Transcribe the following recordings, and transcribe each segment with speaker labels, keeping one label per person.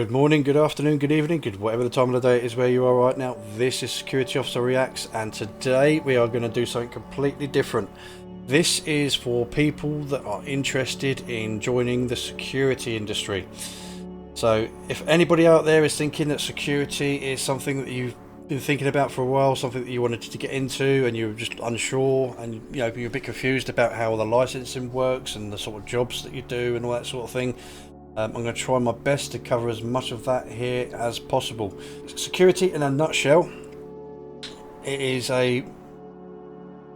Speaker 1: Good morning, good afternoon, good evening, good whatever the time of the day it is where you are right now. This is Security Officer Reacts, and today we are going to do something completely different. This is for people that are interested in joining the security industry. So if anybody out there is thinking that security is something that you've been thinking about for a while, something that you wanted to get into and you're just unsure and you're a bit confused about how the licensing works and the sort of jobs that you do and all that sort of thing, I'm going to try my best to cover as much of that here as possible. Security in a nutshell, it is a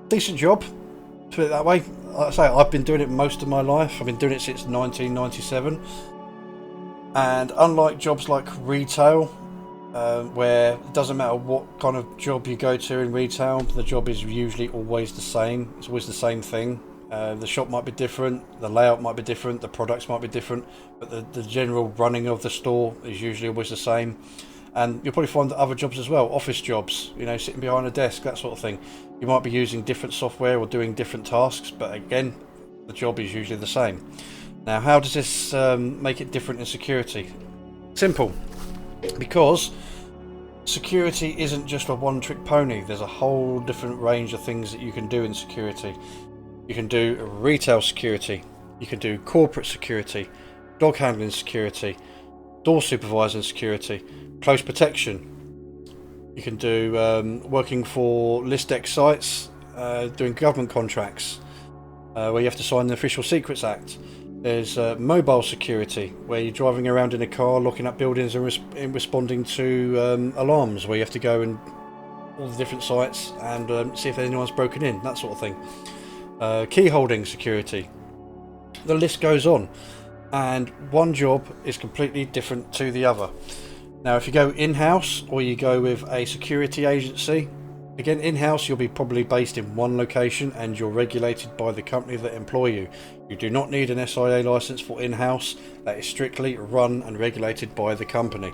Speaker 1: decent job, to put it that way. Like I say, I've been doing it most of my life. I've been doing it since 1997. And unlike jobs like retail, where it doesn't matter what kind of job you go to in retail, the job is usually always the same. It's always the same thing. The shop might be different, the layout might be different, the products might be different, but the general running of the store is usually always the same. And you'll probably find that other jobs as well, office jobs, sitting behind a desk, that sort of thing. You might be using different software or doing different tasks, but again, the job is usually the same. Now, how does this make it different in security? Simple, because security isn't just a one-trick pony. There's a whole different range of things that you can do in security. You can do retail security, you can do corporate security, dog handling security, door supervising security, close protection. You can do working for list X sites, doing government contracts, where you have to sign the Official Secrets Act. There's mobile security, where you're driving around in a car, locking up buildings and responding to alarms, where you have to go and all the different sites and see if anyone's broken in, that sort of thing. Key holding security. The list goes on, and one job is completely different to the other. Now, if you go in-house or you go with a security agency, again, in-house you'll be probably based in one location and you're regulated by the company that employ you. You do not need an SIA license for in-house. That is strictly run and regulated by the company.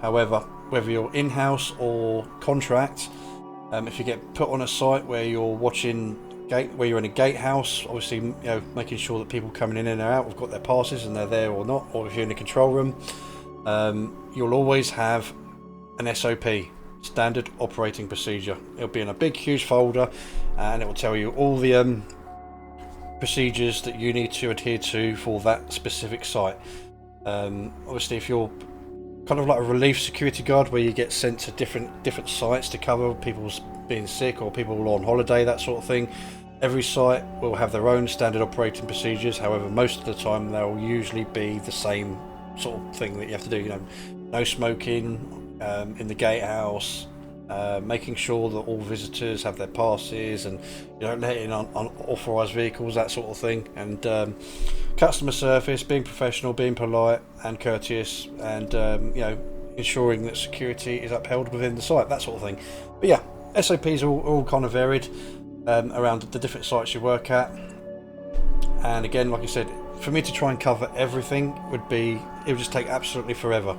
Speaker 1: However, whether you're in-house or contract, if you get put on a site where you're watching where you're in a gatehouse, obviously making sure that people coming in and out have got their passes and they're there or not, or if you're in a control room, you'll always have an SOP, standard operating procedure. It'll be in a big huge folder and it will tell you all the procedures that you need to adhere to for that specific site. Obviously, if you're kind of like a relief security guard where you get sent to different sites to cover people's being sick or people on holiday, that sort of thing, every site will have their own standard operating procedures. However, most of the time they'll usually be the same sort of thing that you have to do. No smoking in the gatehouse, making sure that all visitors have their passes, and you don't let in unauthorised vehicles, that sort of thing. And customer service, being professional, being polite and courteous, and ensuring that security is upheld within the site, that sort of thing. But yeah, SOPs are all kind of varied around the different sites you work at. And again, like I said, for me to try and cover everything it would just take absolutely forever.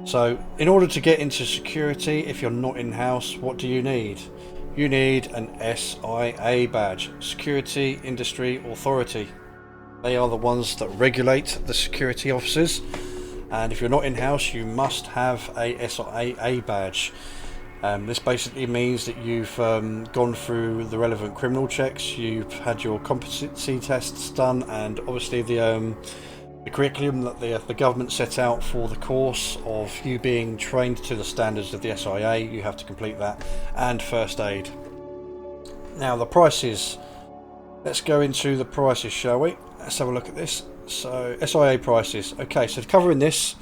Speaker 1: So in order to get into security, if you're not in-house, what do you need? You need an SIA badge, Security Industry Authority. They are the ones that regulate the security officers, and if you're not in-house, you must have a SIA badge. This basically means that you've gone through the relevant criminal checks, you've had your competency tests done, and obviously the curriculum that the government set out for the course of you being trained to the standards of the SIA, you have to complete that, and first aid. Now, the prices. Let's go into the prices, shall we? Let's have a look at this. So, SIA prices. Okay, so covering this,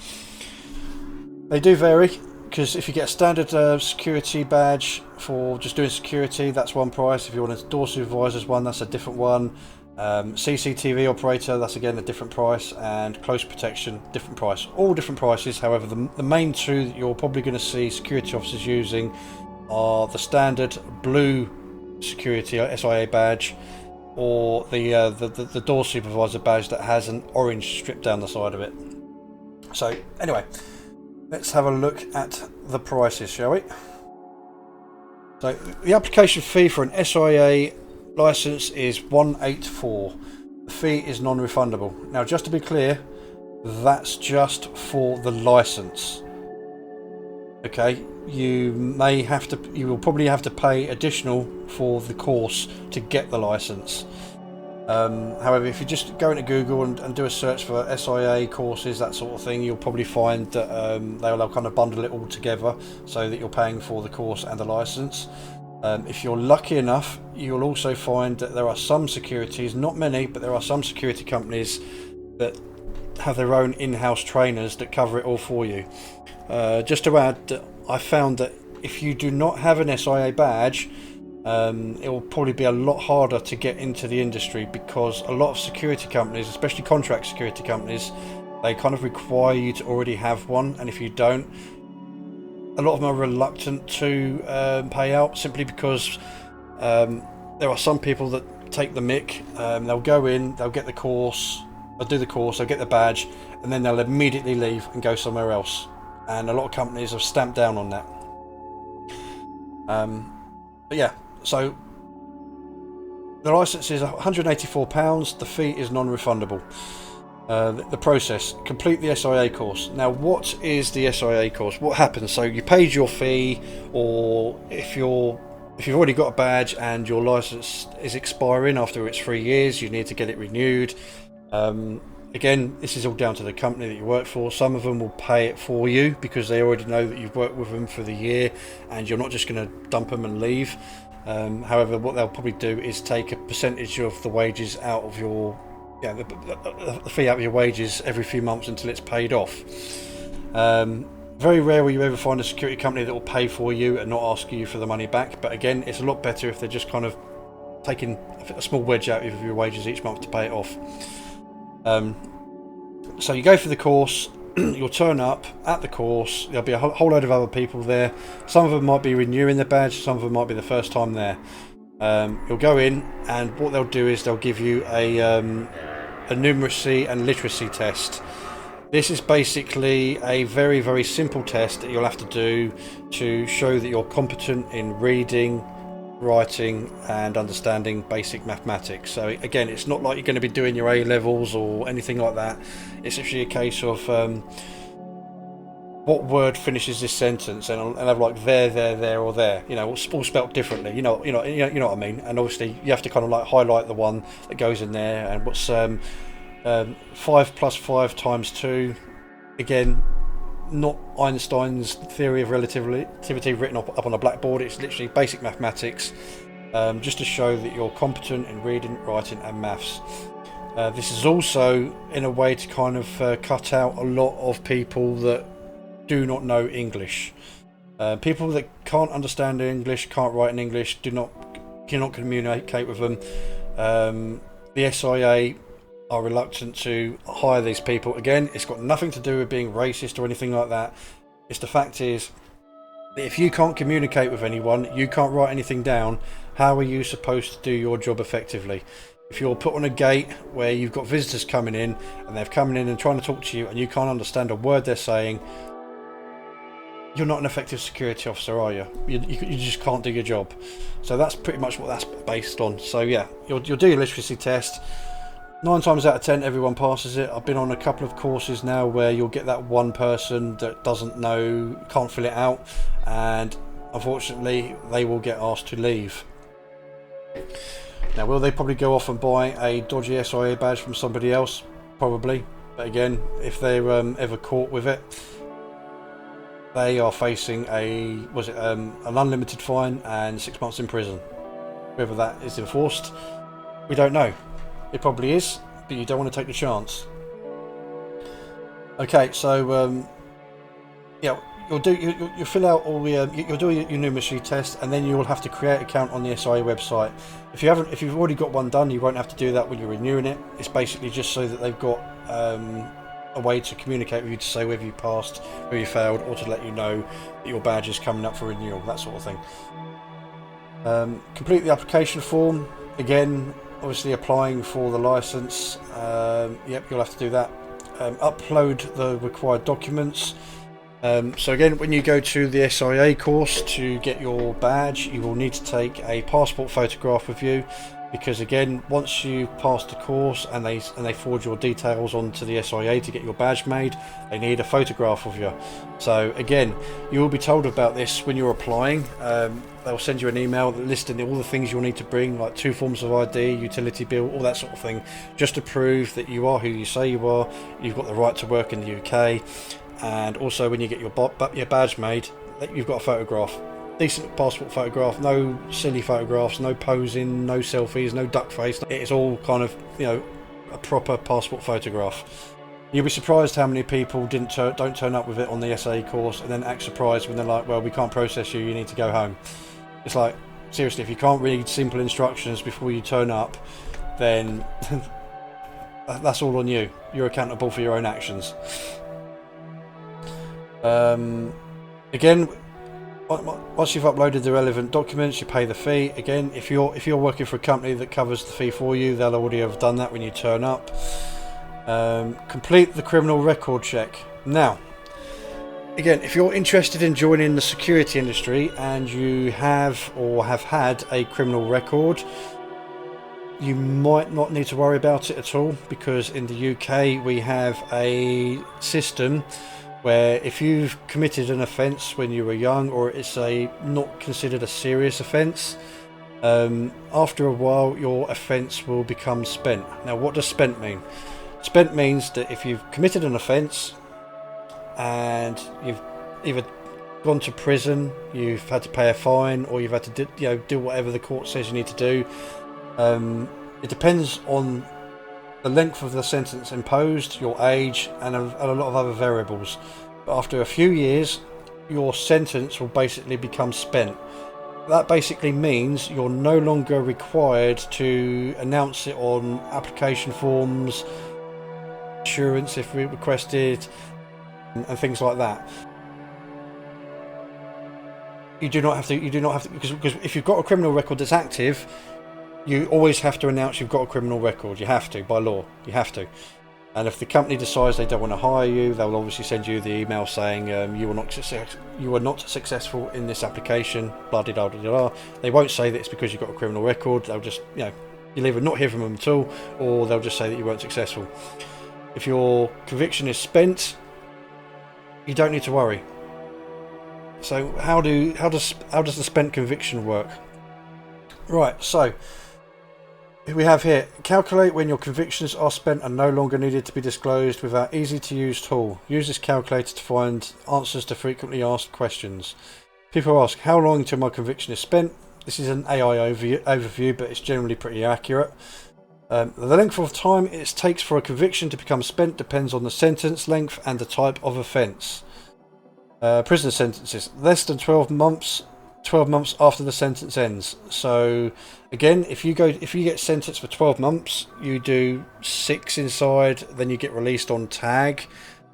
Speaker 1: they do vary. Because if you get a standard security badge for just doing security, that's one price. If you want a door supervisor's one, that's a different one. CCTV operator, that's again a different price. And close protection, different price. All different prices. However, the main two that you're probably going to see security officers using are the standard blue security SIA badge, or the door supervisor badge that has an orange strip down the side of it. So anyway, let's have a look at the prices, shall we? So the application fee for an SIA license is $184. The fee is non-refundable. Now, just to be clear, That's just for the license. Okay, you will probably have to pay additional for the course to get the license. However, if you just go into Google and do a search for SIA courses, that sort of thing, you'll probably find that they'll kind of bundle it all together so that you're paying for the course and the license. If you're lucky enough, you'll also find that there are some securities, not many, but there are some security companies that have their own in-house trainers that cover it all for you. Just to add, that I found that if you do not have an SIA badge, it will probably be a lot harder to get into the industry, because a lot of security companies, especially contract security companies, they kind of require you to already have one, and if you don't, a lot of them are reluctant to pay out, simply because there are some people that take the mick. They'll go in, they'll get the course, they'll do the course, they'll get the badge, and then they'll immediately leave and go somewhere else, and a lot of companies have stamped down on that. But yeah, so the license is £184. The fee is non-refundable. The process: complete the SIA course. Now, what is the SIA course? What happens? So you paid your fee, or if you've already got a badge and your license is expiring after its 3 years, you need to get it renewed. Again, this is all down to the company that you work for. Some of them will pay it for you because they already know that you've worked with them for the year and you're not just going to dump them and leave. However, what they'll probably do is take a percentage of the wages out of your, the fee out of your wages every few months until it's paid off. Very rare will you ever find a security company that will pay for you and not ask you for the money back. But again, it's a lot better if they're just kind of taking a small wedge out of your wages each month to pay it off. So you go for the course, you'll turn up at the course, there'll be a whole load of other people there. Some of them might be renewing their badge, some of them might be the first time there. You'll go in, and what they'll do is they'll give you a numeracy and literacy test. This is basically a very, very simple test that you'll have to do to show that you're competent in reading, writing and understanding basic mathematics. So again, it's not like you're going to be doing your A levels or anything like that. It's actually a case of what word finishes this sentence, and have like there or there, all spelt differently. You know what I mean. And obviously you have to kind of like highlight the one that goes in there. And what's 5 plus 5 times 2? Again, not Einstein's theory of relativity written up on a blackboard. It's literally basic mathematics, just to show that you're competent in reading, writing and maths. This is also in a way to kind of cut out a lot of people that do not know English. People that can't understand English, can't write in English, cannot communicate with them. The SIA are reluctant to hire these people. Again, it's got nothing to do with being racist or anything like that. It's the fact is that if you can't communicate with anyone, you can't write anything down, how are you supposed to do your job effectively? If you're put on a gate where you've got visitors coming in and they're coming in and trying to talk to you and you can't understand a word they're saying, you're not an effective security officer, are you? You just can't do your job. So that's pretty much what that's based on. So yeah, you'll do your literacy test. 9 times out of 10 everyone passes it. I've been on a couple of courses now where you'll get that one person that doesn't know, can't fill it out, and unfortunately they will get asked to leave. Now, will they probably go off and buy a dodgy SIA badge from somebody else? Probably. But again, if they're ever caught with it, they are facing an unlimited fine and 6 months in prison. Whether that is enforced, we don't know. It probably is, but you don't want to take the chance. Okay, so you'll fill out all the you'll do your numeracy test, and then you will have to create an account on the SIA website. If you've already got one done, you won't have to do that when you're renewing it. It's basically just so that they've got a way to communicate with you to say whether you passed, whether you failed, or to let you know that your badge is coming up for renewal, that sort of thing. Complete the application form. Again, obviously applying for the license. Yep, you'll have to do that. Upload the required documents. So again, when you go to the SIA course to get your badge, you will need to take a passport photograph with you. because again, once you pass the course and they forward your details onto the SIA to get your badge made, they need a photograph of you. So again, you will be told about this when you're applying. They'll send you an email listing all the things you'll need to bring, like 2 forms of ID, utility bill, all that sort of thing, just to prove that you are who you say you are. You've got the right to work in the UK, and also when you get your badge made, that you've got a photograph. Decent passport photograph, no silly photographs, no posing, no selfies, no duck face. It's all kind of, you know, a proper passport photograph. You'll be surprised how many people don't turn up with it on the SAE course and then act surprised when they're like, well, we can't process you, you need to go home. It's like, seriously, if you can't read simple instructions before you turn up, then that's all on you. You're accountable for your own actions. Again, once you've uploaded the relevant documents, you pay the fee. Again, if you're working for a company that covers the fee for you, they'll already have done that when you turn up. Complete the criminal record check. Now, again, if you're interested in joining the security industry and you have or have had a criminal record, you might not need to worry about it at all, because in the UK we have a system where if you've committed an offence when you were young, or it's not considered a serious offence, after a while your offence will become spent. Now, what does spent mean? Spent means that if you've committed an offence and you've either gone to prison, you've had to pay a fine, or you've had to do whatever the court says you need to do, it depends on the length of the sentence imposed, your age, and a lot of other variables. But after a few years, your sentence will basically become spent. That basically means you're no longer required to announce it on application forms, insurance if requested, and things like that. You do not have to, because if you've got a criminal record that's active, you always have to announce you've got a criminal record. You have to, by law. You have to. And if the company decides they don't want to hire you, they'll obviously send you the email saying you were not successful in this application, blah de blah de blah. They won't say that it's because you've got a criminal record. They'll just, you'll either not hear from them at all, or they'll just say that you weren't successful. If your conviction is spent, you don't need to worry. So how does the spent conviction work? Right, so we have here, calculate when your convictions are spent and no longer needed to be disclosed with our easy to use tool. Use this calculator to find answers to frequently asked questions. People ask, how long until my conviction is spent? This is an AI overview, but it's generally pretty accurate. The length of time it takes for a conviction to become spent depends on the sentence length and the type of offence. Prison sentences, less than 12 months after the sentence ends. So again, if you get sentenced for 12 months, you do 6 inside, then you get released on tag.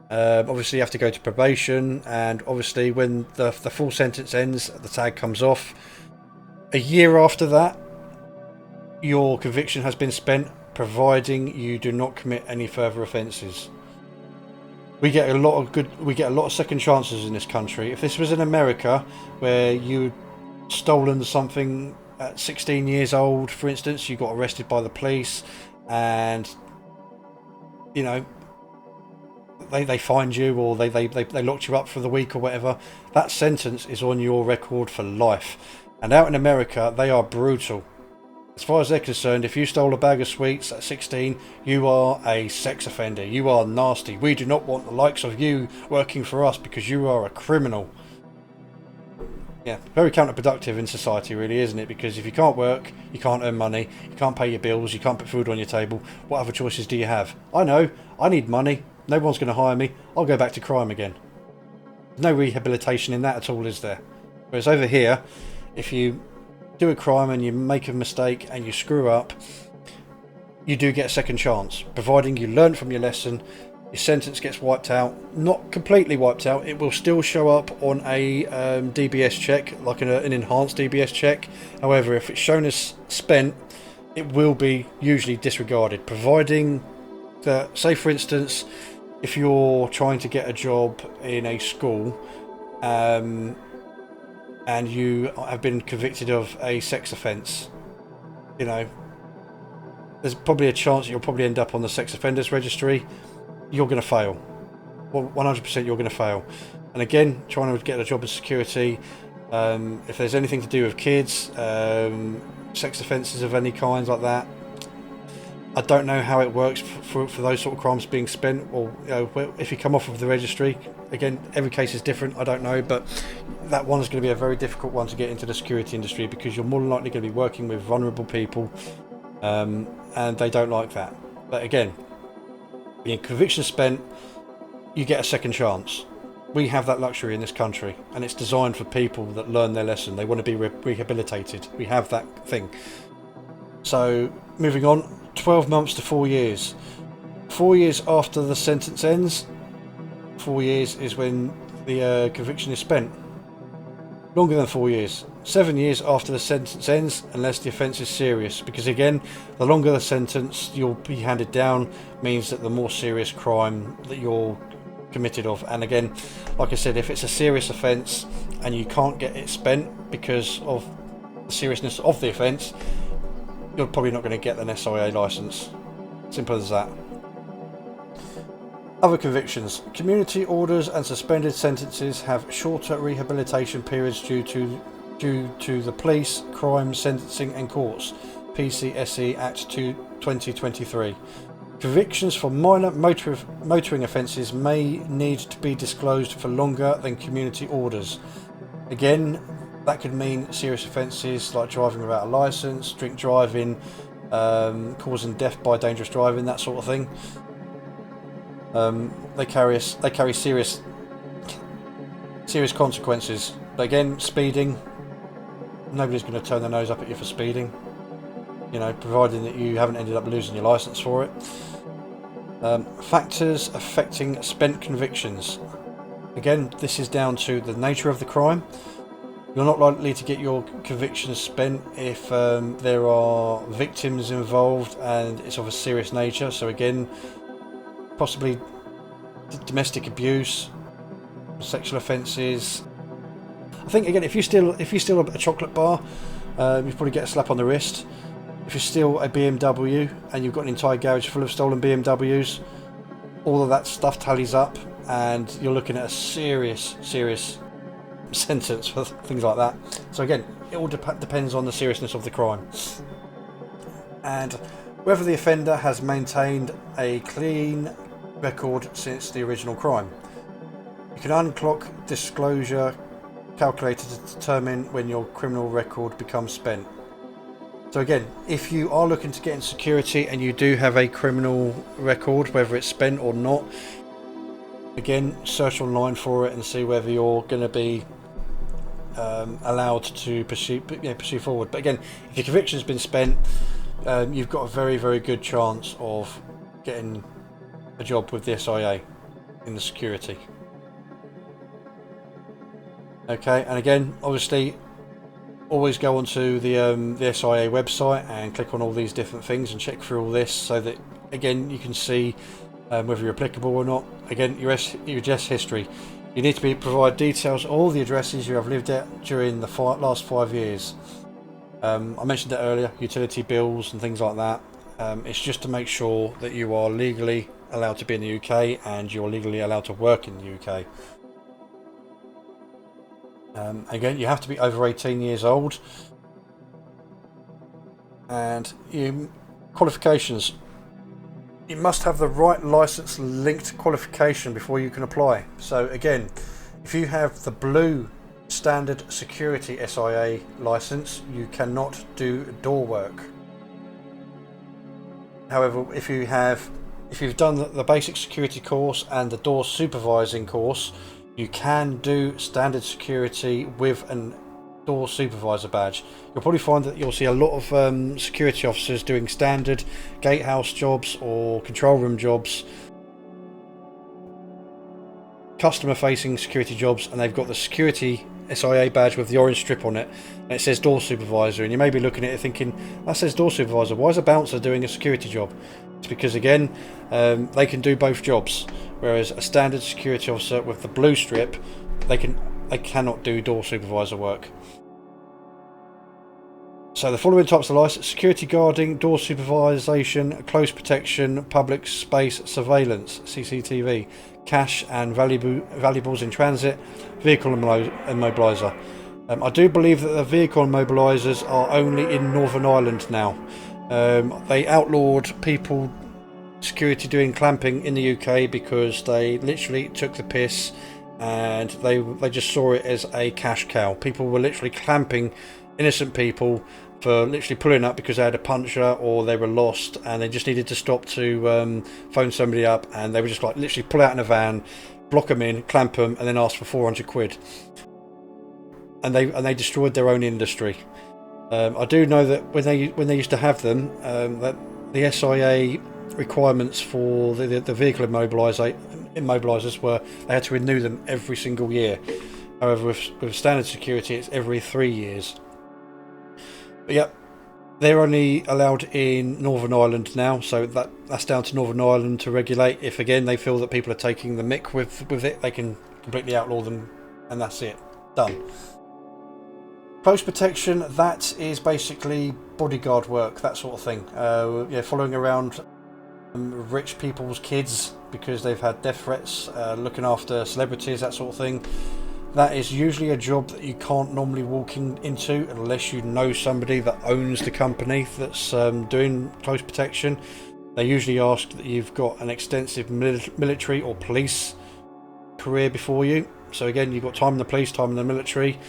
Speaker 1: Obviously you have to go to probation, and obviously when the full sentence ends, the tag comes off. A year after that, your conviction has been spent, providing you do not commit any further offences. We get a lot of second chances in this country. If this was in America, where you'd stolen something at 16 years old, for instance, you got arrested by the police, and they fined you, or they locked you up for the week or whatever, that sentence is on your record for life. And out in America, they are brutal. As far as they're concerned, if you stole a bag of sweets at 16, you are a sex offender. You are nasty. We do not want the likes of you working for us because you are a criminal. Yeah, very counterproductive in society, really, isn't it? Because if you can't work, you can't earn money, you can't pay your bills, you can't put food on your table, what other choices do you have? I know, I need money, no one's going to hire me, I'll go back to crime again. There's no rehabilitation in that at all, is there? Whereas over here, if you do a crime and you make a mistake and you screw up, you do get a second chance, providing you learn from your lesson. Your sentence gets wiped out, not completely wiped out, it will still show up on a DBS check, like an enhanced DBS check. However, if it's shown as spent, it will be usually disregarded, providing that, say for instance, if you're trying to get a job in a school and you have been convicted of a sex offence, there's probably a chance that you'll probably end up on the sex offenders registry. You're going to fail. Well, 100% you're going to fail. And again, trying to get a job in security, if there's anything to do with kids, sex offences of any kind like that, I don't know how it works for those sort of crimes being spent, or if you come off of the registry. Again, every case is different, I don't know, but that one is going to be a very difficult one to get into the security industry, because you're more than likely going to be working with vulnerable people, and they don't like that. But again, being conviction spent, you get a second chance. We have that luxury in this country, and it's designed for people that learn their lesson. They want to be rehabilitated. We have that thing. So moving on, 12 months to 4 years. 4 years after the sentence ends, 4 years is when the conviction is spent. Longer than 4 years. 7 years after the sentence ends, unless the offence is serious. Because again, the longer the sentence you'll be handed down means that the more serious crime that you're committed of. And again, like I said, if it's a serious offence and you can't get it spent because of the seriousness of the offence, you're probably not going to get an SIA licence. Simple as that. Other convictions. Community orders and suspended sentences have shorter rehabilitation periods due to the Police, Crime, Sentencing and Courts PCSE Act 2023. Convictions for minor motoring offences may need to be disclosed for longer than community orders. Again, that could mean serious offences like driving without a licence, drink driving, causing death by dangerous driving, that sort of thing. They carry serious consequences. But again, speeding, nobody's going to turn their nose up at you for speeding. You know, providing that you haven't ended up losing your licence for it. Factors affecting spent convictions. Again, this is down to the nature of the crime. You're not likely to get your convictions spent if there are victims involved and it's of a serious nature. So again, possibly domestic abuse, sexual offences. I think again, if you steal a chocolate bar, you probably get a slap on the wrist. If you steal a BMW and you've got an entire garage full of stolen BMWs, all of that stuff tallies up, and you're looking at a serious sentence for things like that. So again, it all depends on the seriousness of the crime and whether the offender has maintained a clean record since the original crime. You can unclock disclosure calculator to determine when your criminal record becomes spent. So again, if you are looking to get in security and you do have a criminal record, whether it's spent or not, again, search online for it and see whether you're going to be allowed to pursue forward. But again, if your conviction's been spent, you've got a very, very good chance of getting a job with the SIA in the security. Okay, and again, obviously, always go onto the SIA website and click on all these different things and check through all this, so that again you can see whether you're applicable or not. Again, your address history. You need to provide details of all the addresses you have lived at during the last 5 years. I mentioned that earlier, utility bills and things like that. It's just to make sure that you are legally allowed to be in the UK and you're legally allowed to work in the UK. Again, you have to be over 18 years old. And qualifications. You must have the right license linked qualification before you can apply. So again, if you have the blue standard security SIA license, you cannot do door work. However, if you've done the basic security course and the door supervising course, you can do standard security with a door supervisor badge. You'll probably find that you'll see a lot of security officers doing standard gatehouse jobs or control room jobs, customer facing security jobs, and they've got the security SIA badge with the orange strip on it, and it says door supervisor, and you may be looking at it thinking, that says door supervisor, why is a bouncer doing a security job? It's because again, they can do both jobs, whereas a standard security officer with the blue strip, they cannot do door supervisor work. So the following types of license: security guarding, door supervision, close protection, public space surveillance, CCTV, cash and valuables in transit, vehicle immobiliser. I do believe that the vehicle immobilisers are only in Northern Ireland now. They outlawed people, security, doing clamping in the UK because they literally took the piss, and they just saw it as a cash cow. People were literally clamping innocent people for literally pulling up because they had a puncture or they were lost and they just needed to stop to phone somebody up, and they were just like literally pull out in a van, block them in, clamp them, and then ask for 400 quid. And they destroyed their own industry. I do know that when they used to have them, that the SIA requirements for the vehicle immobilisers were they had to renew them every single year. However, with standard security, it's every 3 years. But yeah, they're only allowed in Northern Ireland now, so that's down to Northern Ireland to regulate. If again they feel that people are taking the mick with it, they can completely outlaw them, and that's it, done. Close protection, that is basically bodyguard work, that sort of thing. Yeah, following around rich people's kids because they've had death threats, looking after celebrities, that sort of thing. That is usually a job that you can't normally walk into unless you know somebody that owns the company that's doing close protection. They usually ask that you've got an extensive military or police career before you. So again, you've got time in the police, time in the military.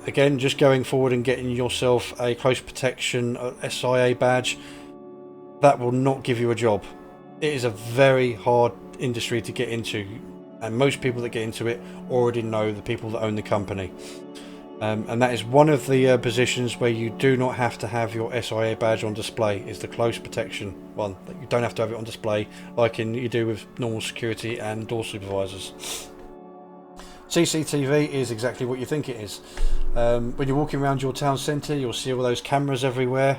Speaker 1: Again, just going forward and getting yourself a close protection SIA badge, that will not give you a job. It is a very hard industry to get into, and most people that get into it already know the people that own the company. And that is one of the positions where you do not have to have your SIA badge on display, is the close protection one. That you don't have to have it on display like you do with normal security and door supervisors. CCTV is exactly what you think it is. When you're walking around your town centre, you'll see all those cameras everywhere.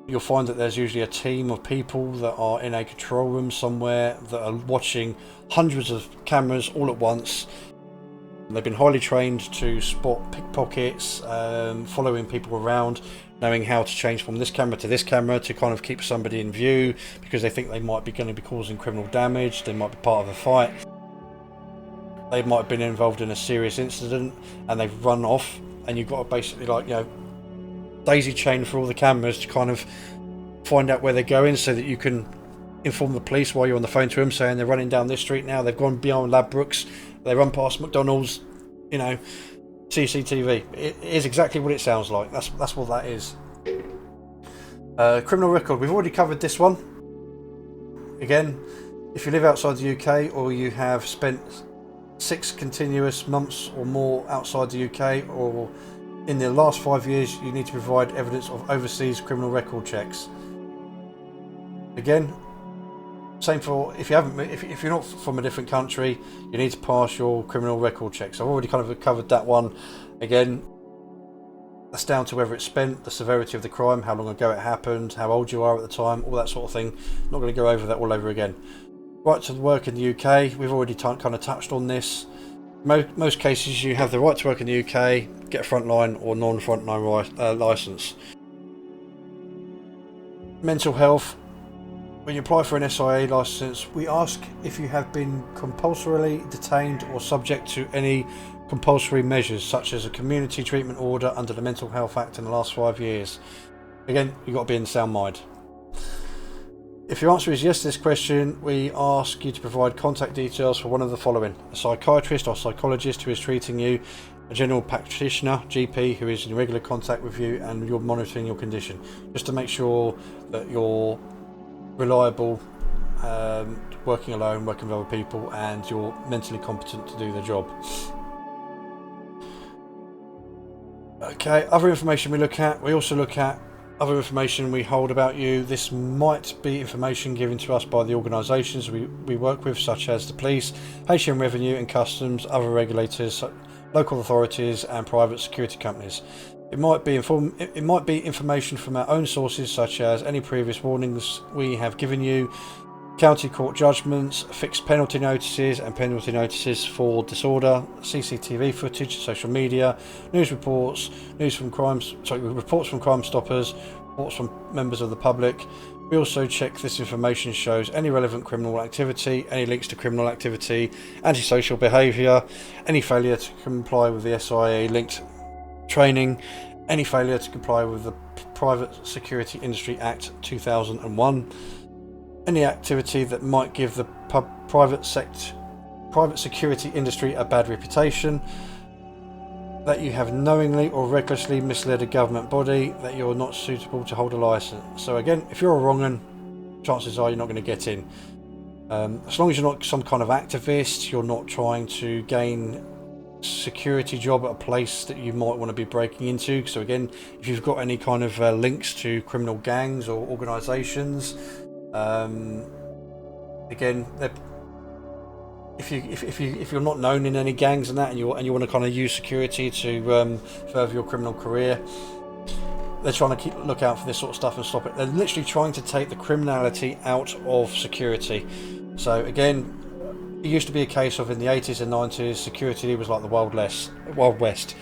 Speaker 1: You'll find that there's usually a team of people that are in a control room somewhere that are watching hundreds of cameras all at once. They've been highly trained to spot pickpockets, following people around, knowing how to change from this camera to kind of keep somebody in view because they think they might be going to be causing criminal damage, they might be part of a fight. They might have been involved in a serious incident and they've run off, and you've got to basically, like, you know, daisy chain for all the cameras to kind of find out where they're going so that you can inform the police while you're on the phone to them saying they're running down this street now, they've gone beyond Ladbrokes, they run past McDonald's, you know. CCTV. It is exactly what it sounds like. That's what that is. Criminal record. We've already covered this one. Again, if you live outside the UK or you have spent 6 continuous months or more outside the UK, or in the last 5 years, you need to provide evidence of overseas criminal record checks. Again, same for if you're not from a different country, you need to pass your criminal record checks. I've already kind of covered that one. Again, that's down to whether it's spent, the severity of the crime, how long ago it happened, how old you are at the time, all that sort of thing. Not going to go over that all over again. Right to work in the UK, we've already kind of touched on this. Most cases you have the right to work in the UK, get a frontline or non-frontline licence. Mental health. When you apply for an SIA licence, we ask if you have been compulsorily detained or subject to any compulsory measures such as a community treatment order under the Mental Health Act in the last 5 years. Again, you've got to be in sound mind. If your answer is yes to this question, we ask you to provide contact details for one of the following: a psychiatrist or psychologist who is treating you, a general practitioner, GP, who is in regular contact with you and you're monitoring your condition, just to make sure that you're reliable, working alone, working with other people, and you're mentally competent to do the job. Okay, other information we look at. We also look at other information we hold about you. This might be information given to us by the organisations we work with, such as the police, HM Revenue and Customs, other regulators, local authorities and private security companies. It might be information from our own sources, such as any previous warnings we have given you, county court judgments, fixed penalty notices and penalty notices for disorder, CCTV footage, social media, news reports, reports from Crime Stoppers, reports from members of the public. We also check this information shows any relevant criminal activity, any links to criminal activity, antisocial behaviour, any failure to comply with the SIA linked training, any failure to comply with the Private Security Industry Act 2001, any activity that might give the private security industry a bad reputation, that you have knowingly or recklessly misled a government body, that you're not suitable to hold a license. So again, if you're a wrong 'un, chances are you're not going to get in. As long as you're not some kind of activist, you're not trying to gain security job at a place that you might want to be breaking into. So again, if you've got any kind of links to criminal gangs or organisations, again, if you're not known in any gangs and that, and you want to kind of use security to further your criminal career, they're trying to look out for this sort of stuff and stop it. They're literally trying to take the criminality out of security. So again, it used to be a case of in the 80s and 90s, security was like the Wild West.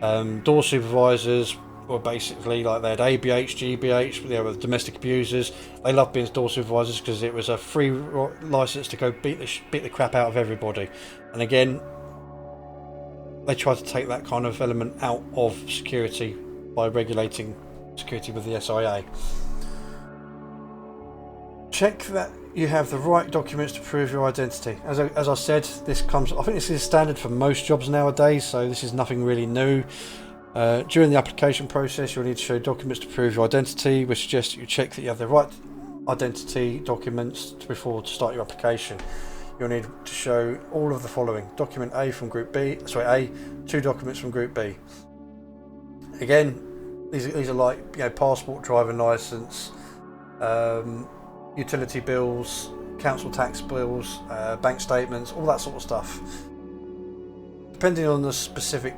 Speaker 1: Door supervisors were basically like, they had ABH, GBH, they were domestic abusers. They loved being door supervisors because it was a free license to go beat the crap out of everybody. And again, they tried to take that kind of element out of security by regulating security with the SIA. Check that you have the right documents to prove your identity. As I said, I think this is standard for most jobs nowadays, so this is nothing really new. During the application process, you'll need to show documents to prove your identity. We suggest that you check that you have the right identity documents before to start your application. You'll need to show all of the following: document A from Group B, two documents from Group B. Again, these are like, passport, driving license, utility bills, council tax bills, bank statements, all that sort of stuff. Depending on the specific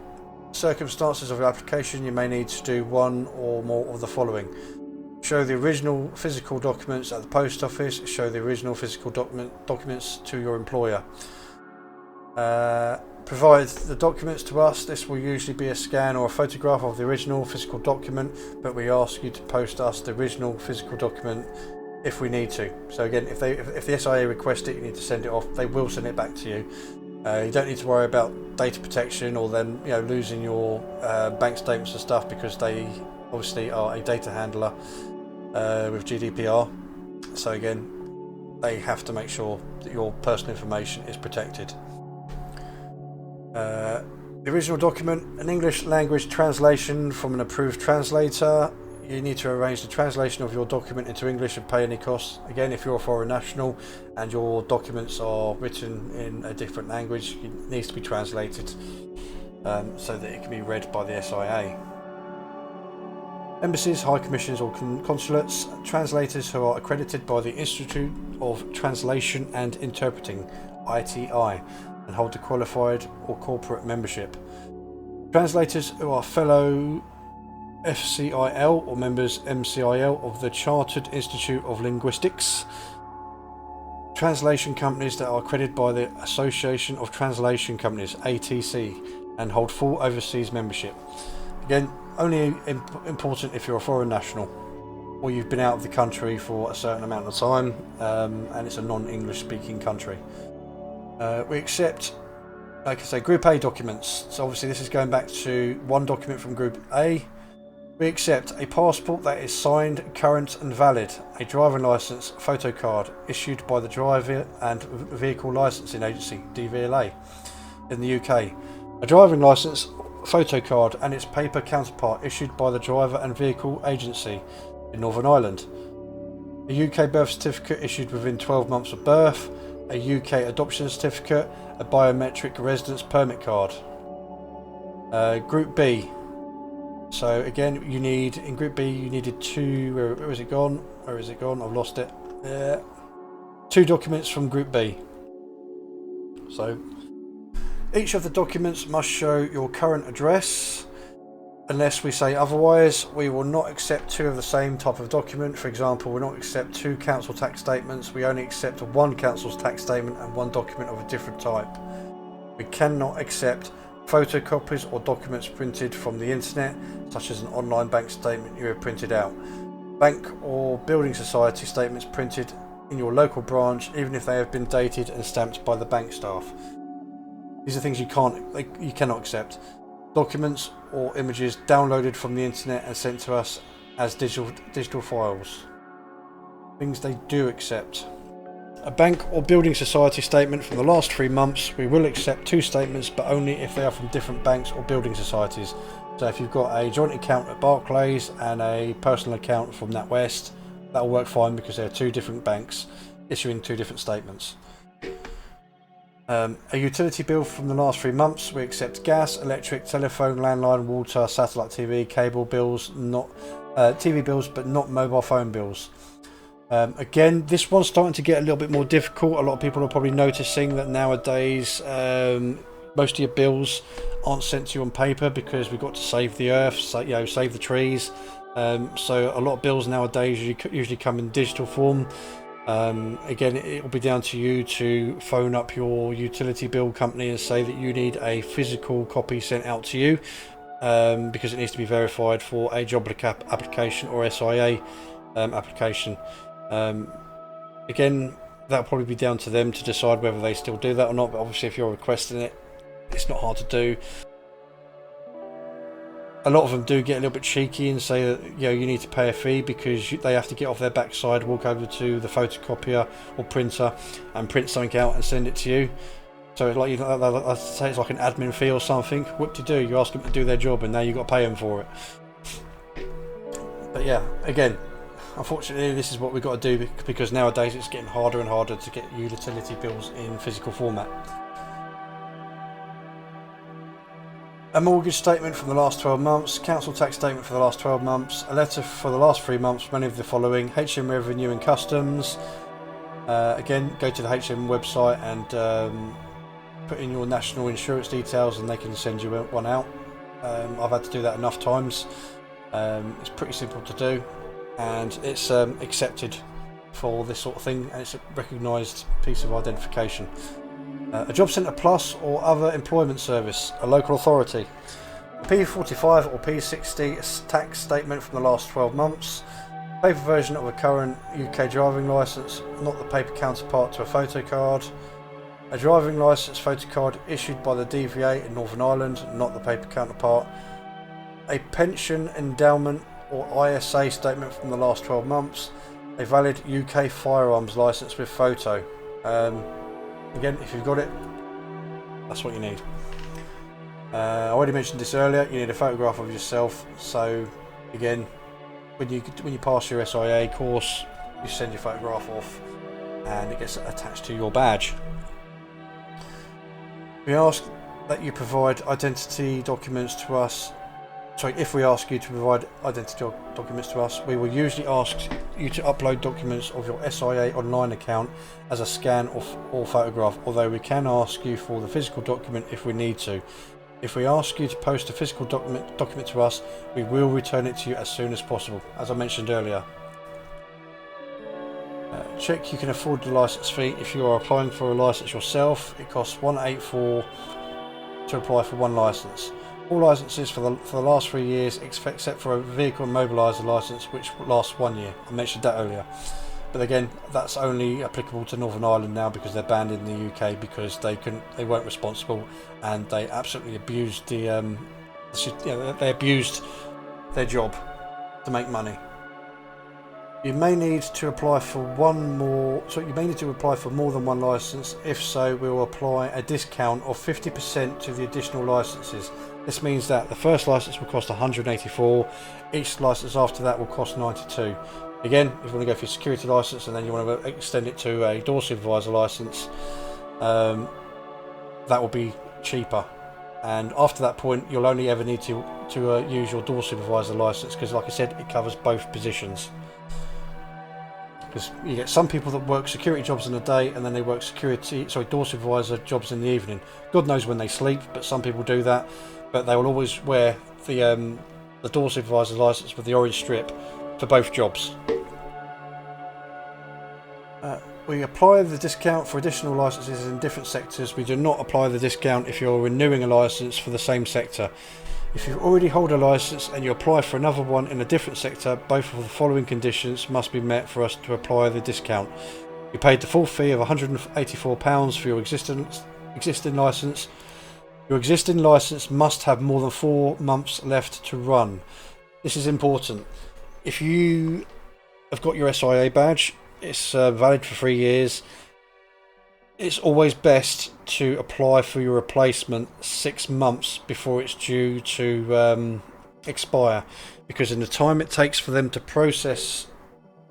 Speaker 1: circumstances of your application, you may need to do one or more of the following: show the original physical documents at the post office, show the original physical documents to your employer. Provide the documents to us. This will usually be a scan or a photograph of the original physical document, but we ask you to post us the original physical document if we need to. So again, if the SIA request it, you need to send it off. They will send it back to you. You don't need to worry about data protection or them losing your bank statements and stuff, because they obviously are a data handler with GDPR. So again, they have to make sure that your personal information is protected. The original document, an English language translation from an approved translator. You need to arrange the translation of your document into English and pay any costs. Again, if you're a foreign national and your documents are written in a different language, it needs to be translated so that it can be read by the SIA. Embassies, high commissions or consulates, translators who are accredited by the Institute of Translation and Interpreting, ITI, and hold a qualified or corporate membership. Translators who are fellow FCIL or members MCIL of the Chartered Institute of Linguistics. Translation companies that are accredited by the Association of Translation Companies, ATC, and hold full overseas membership. Again, only important if you're a foreign national or you've been out of the country for a certain amount of time and it's a non-English speaking country. We accept, like I say, Group A documents. So obviously this is going back to one document from Group A. We accept a passport that is signed, current and valid, a driving licence, photo card issued by the Driver and Vehicle Licensing Agency, DVLA, in the UK, a driving licence, photo card and its paper counterpart issued by the Driver and Vehicle Agency in Northern Ireland, a UK birth certificate issued within 12 months of birth, a UK adoption certificate, a biometric residence permit card. Group B. So again, in Group B you needed two. Where is it gone? Where is it gone? I've lost it. Two documents from Group B. So each of the documents must show your current address. Unless we say otherwise, we will not accept two of the same type of document. For example, we will not accept two council tax statements. We only accept one council's tax statement and one document of a different type. We cannot accept photocopies or documents printed from the internet, such as an online bank statement you have printed out. Bank or building society statements printed in your local branch, even if they have been dated and stamped by the bank staff. These are things you cannot accept. Documents or images downloaded from the internet and sent to us as digital files. Things they do accept. A bank or building society statement from the last 3 months. We will accept two statements, but only if they are from different banks or building societies. So if you've got a joint account at Barclays and a personal account from NatWest, that will work fine because they're two different banks issuing two different statements. A utility bill from the last 3 months. We accept gas, electric, telephone, landline, water, satellite TV, cable bills, not TV bills, but not mobile phone bills. Again, this one's starting to get a little bit more difficult. A lot of people are probably noticing that nowadays most of your bills aren't sent to you on paper because we've got to save the earth, save the trees. So a lot of bills nowadays usually come in digital form. Again, it will be down to you to phone up your utility bill company and say that you need a physical copy sent out to you, because it needs to be verified for a job application or SIA application. Again, that'll probably be down to them to decide whether they still do that or not, but obviously if you're requesting it, it's not hard to do. A lot of them do get a little bit cheeky and say that you need to pay a fee because they have to get off their backside, walk over to the photocopier or printer and print something out and send it to you. So I'd say it's like an admin fee or something. Whoop-de-doo, you ask them to do their job and now you've got to pay them for it. But yeah, again, unfortunately this is what we've got to do because nowadays it's getting harder and harder to get utility bills in physical format. A mortgage statement from the last 12 months, council tax statement for the last 12 months, a letter for the last 3 months from any of the following: HM Revenue and Customs. Again, go to the HM website and put in your national insurance details and they can send you one out. I've had to do that enough times. It's pretty simple to do and it's accepted for this sort of thing and it's a recognised piece of identification. A job centre plus or other employment service, a local authority. A P45 or P60 tax statement from the last 12 months. Paper version of a current UK driving licence, not the paper counterpart to a photo card. A driving licence photo card issued by the DVA in Northern Ireland, not the paper counterpart. A pension endowment or ISA statement from the last 12 months. A valid UK firearms licence with photo. Again, if you've got it, that's what you need. I already mentioned this earlier. You need a photograph of yourself. So, again, when you pass your SIA course, you send your photograph off, and it gets attached to your badge. We ask that you provide identity documents to us. If we ask you to provide identity documents to us, we will usually ask you to upload documents of your SIA online account as a scan or photograph, although we can ask you for the physical document if we need to. If we ask you to post a physical document to us, we will return it to you as soon as possible, as I mentioned earlier. Check you can afford the licence fee. If you are applying for a licence yourself, it costs $184 to apply for one licence. All licences for the last 3 years, except for a vehicle immobiliser licence, which lasts 1 year. I mentioned that earlier. But again, that's only applicable to Northern Ireland now because they're banned in the UK because they weren't responsible and they absolutely abused they abused their job to make money. You may need to apply for more than one licence. If so, we will apply a discount of 50% to the additional licences. This means that the first licence will cost $184. Each licence after that will cost $92. Again, if you want to go for your security licence and then you want to extend it to a door supervisor licence, that will be cheaper. And after that point, you'll only ever need to use your door supervisor licence because, like I said, it covers both positions. Because you get some people that work security jobs in the day and then they work door supervisor jobs in the evening. God knows when they sleep, but some people do that. But they will always wear the the door supervisor license with the orange strip for both jobs. We apply the discount for additional licenses in different sectors. We do not apply the discount if you're renewing a license for the same sector. If you already hold a license and you apply for another one in a different sector, both of the following conditions must be met for us to apply the discount. You paid the full fee of £184 for your existing license. Your existing license must have more than 4 months left to run. This is important. If you have got your SIA badge, it's valid for 3 years. It's always best to apply for your replacement 6 months before it's due to expire, because in the time it takes for them to process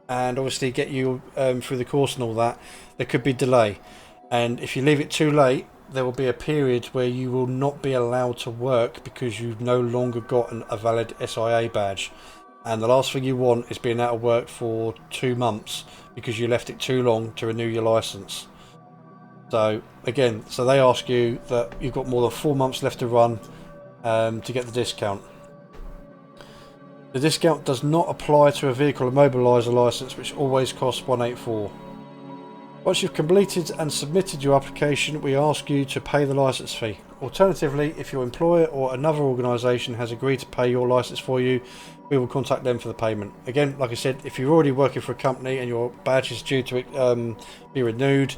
Speaker 1: and obviously get you through the course and all that, there could be delay. And if you leave it too late, there will be a period where you will not be allowed to work because you've no longer got a valid SIA badge. And the last thing you want is being out of work for 2 months because you left it too long to renew your license. So again, they ask you that you've got more than 4 months left to run to get the discount. The discount does not apply to a vehicle immobiliser licence, which always costs £184. Once you've completed and submitted your application, we ask you to pay the licence fee. Alternatively, if your employer or another organisation has agreed to pay your licence for you, we will contact them for the payment. Again, like I said, if you're already working for a company and your badge is due to be renewed,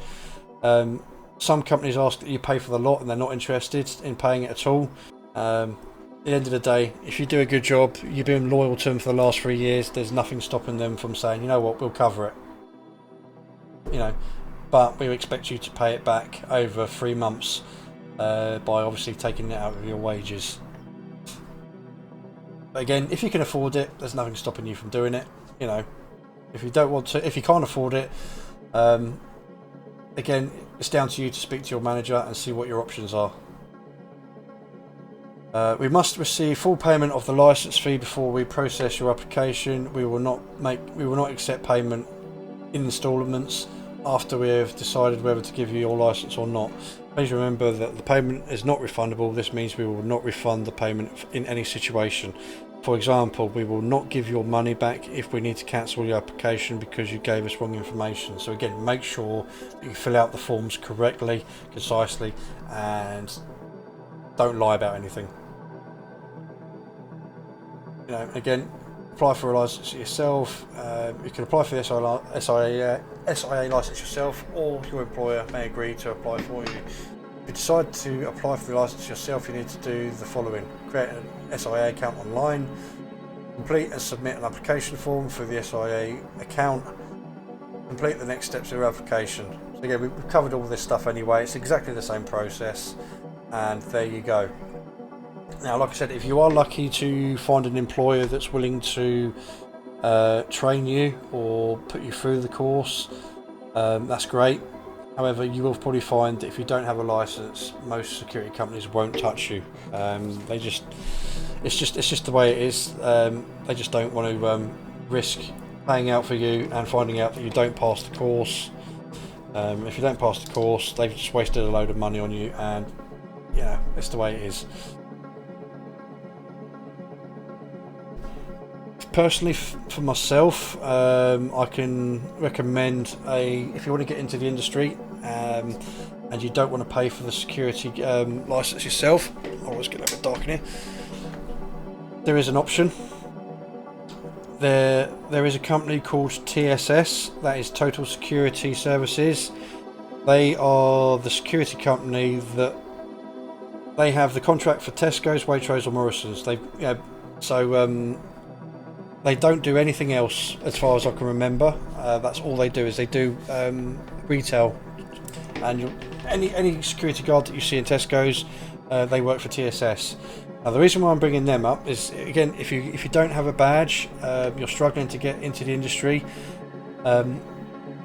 Speaker 1: some companies ask that you pay for the lot and they're not interested in paying it at all. At the end of the day, if you do a good job, you've been loyal to them for the last 3 years, there's nothing stopping them from saying, you know what, we'll cover it. You know, but we expect you to pay it back over 3 months by obviously taking it out of your wages. But again, if you can afford it, there's nothing stopping you from doing it. You know, if you don't want to, if you can't afford it, again, it's down to you to speak to your manager and see what your options are. We must receive full payment of the license fee before we process your application. We will not accept payment in instalments after we have decided whether to give you your license or not. Please remember that the payment is not refundable. This means we will not refund the payment in any situation. For example, we will not give your money back if we need to cancel your application because you gave us wrong information. So again, make sure that you fill out the forms correctly, concisely, and don't lie about anything. You know, again, apply for a license yourself. You can apply for the SIA license yourself, or your employer may agree to apply for you. If you decide to apply for the license yourself, you need to do the following: create an SIA account online, complete and submit an application form for the SIA account, complete the next steps of your application. So again, we've covered all this stuff anyway. It's exactly the same process, and there you go. Now, like I said, if you are lucky to find an employer that's willing to train you or put you through the course, that's great. However, you will probably find that if you don't have a license, most security companies won't touch you. It's just the way it is. They just don't want to risk paying out for you and finding out that you don't pass the course. If you don't pass the course, they've just wasted a load of money on you, and yeah, it's the way it is. Personally, for myself, I can recommend if you want to get into the industry and you don't want to pay for the security license yourself. Oh, it's getting a bit dark in here. There is an option. There is a company called TSS, that is Total Security Services. They are the security company that they have the contract for Tesco's, Waitrose or Morrison's. They don't do anything else as far as I can remember. That's all they do, is they do retail. And any security guard that you see in Tesco's, they work for TSS. Now, the reason why I'm bringing them up is, again, if you don't have a badge, you're struggling to get into the industry,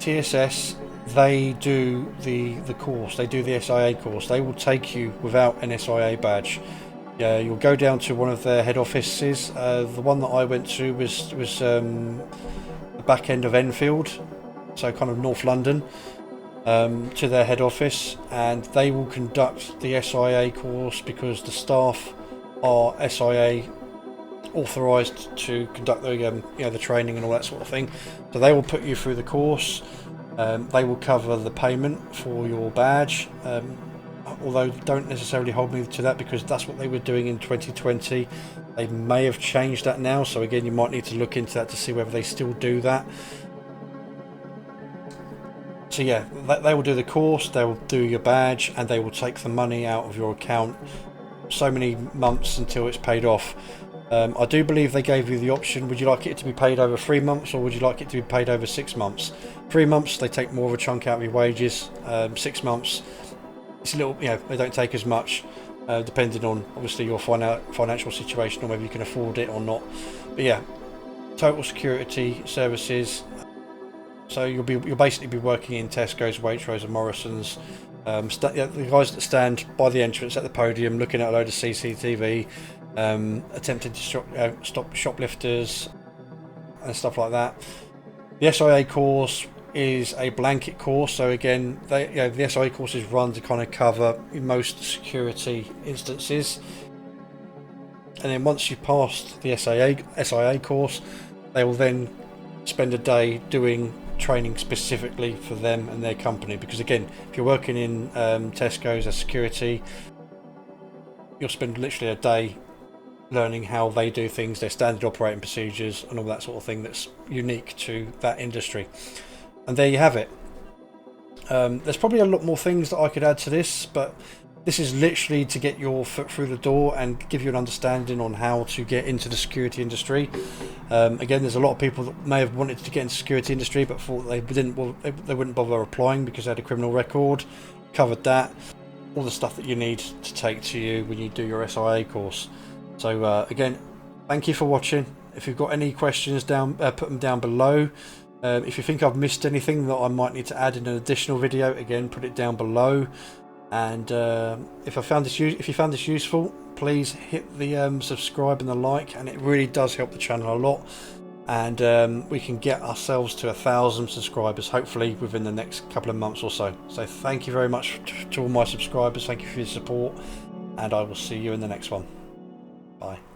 Speaker 1: TSS, they do the course. They do the SIA course. They will take you without an SIA badge. You'll go down to one of their head offices. The one that I went to was the back end of Enfield, so kind of North London, to their head office, and they will conduct the SIA course because the staff are SIA authorised to conduct the the training and all that sort of thing. So they will put you through the course. They will cover the payment for your badge. Although don't necessarily hold me to that, because that's what they were doing in 2020. They may have changed that now, so again you might need to look into that to see whether they still do that. So yeah, they will do the course, they will do your badge, and they will take the money out of your account so many months until it's paid off. I do believe they gave you the option, would you like it to be paid over 3 months, or would you like it to be paid over 6 months? 3 months they take more of a chunk out of your wages. 6 months it's a little, they don't take as much, depending on obviously your financial situation, or whether you can afford it or not. But yeah, total security services. So you'll basically be working in Tesco's, Waitrose, and Morrison's. The guys that stand by the entrance at the podium, looking at a load of CCTV, attempting to stop shoplifters and stuff like that. The SIA course is a blanket course, so again, the SIA course is run to kind of cover most security instances. And then once you pass the SIA course, they will then spend a day doing training specifically for them and their company, because again, if you're working in Tesco's as security, you'll spend literally a day learning how they do things, their standard operating procedures and all that sort of thing that's unique to that industry. And there you have it. There's probably a lot more things that I could add to this, but this is literally to get your foot through the door and give you an understanding on how to get into the security industry. Again, there's a lot of people that may have wanted to get into the security industry but thought they wouldn't bother applying because they had a criminal record. Covered that, all the stuff that you need to take to you when you do your SIA course. So again, thank you for watching. If you've got any questions, put them down below. If you think I've missed anything that I might need to add in an additional video, again, put it down below. And if you found this useful, please hit the subscribe and the like, and it really does help the channel a lot. And we can get ourselves to 1,000 subscribers, hopefully within the next couple of months or so. So thank you very much to all my subscribers. Thank you for your support, and I will see you in the next one. Bye.